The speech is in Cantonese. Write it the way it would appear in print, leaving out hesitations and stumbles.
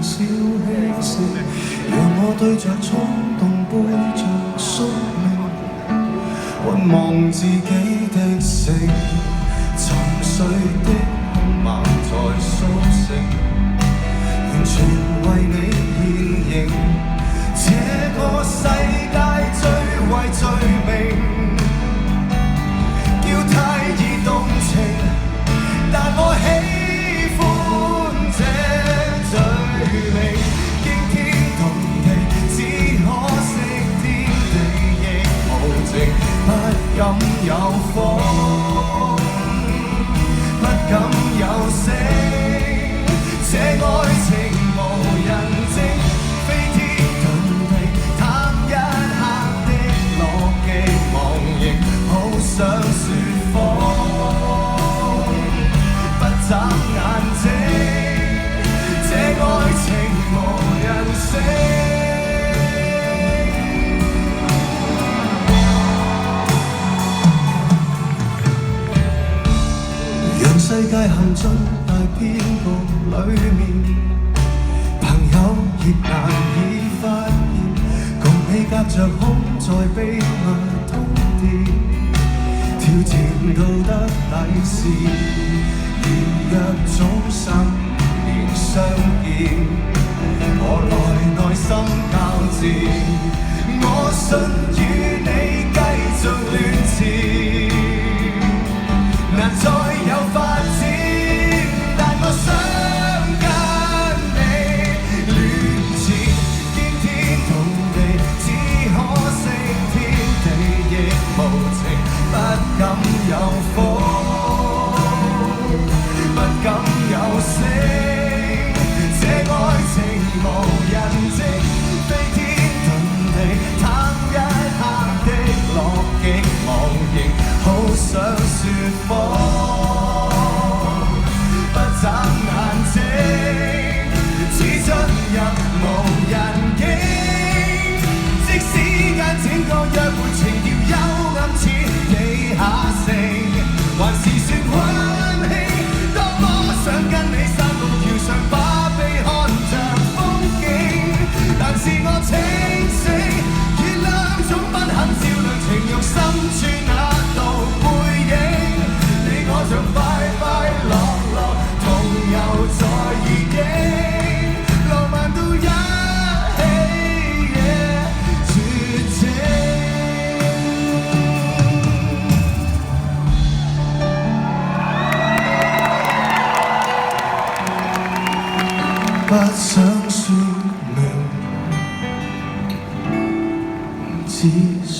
少氣息，讓我對着衝動背着宿命，渾忘自己的性，沉睡的兇猛在甦醒，完全為你現形，這個世界最為罪名，叫太易動情，但我喜歡這罪名，驚天動地，只可惜天地亦無情，不敢有風，不敢有聲，這愛情無人證，飛天遁地，貪一刻的樂極忘形，好想說謊，不眨眼睛，這愛情無人性。讓世界陷進大騙局裏面，朋友亦難以發現，共你隔着空在秘密通電，挑戰道德底線。如若早10年相見，何來內心交戰？我信與你繼續亂纏，難再有發展，但我想跟你亂纏，驚天動地，只可惜天地亦無情，不敢有風，不敢有聲，這愛情無人證，飛天遁地，貪一刻的樂極忘形，好想說謊。眨眼睛，只進入無人境。即使間整個約會情調幽暗似地下城，還是算溫馨。多麼想跟你散步橋上，把臂看着風景。但是我清醒，月亮總不肯照亮情慾深處那道背影。你我像快快樂。又再異境，浪漫到一起絕情。不想說明，只想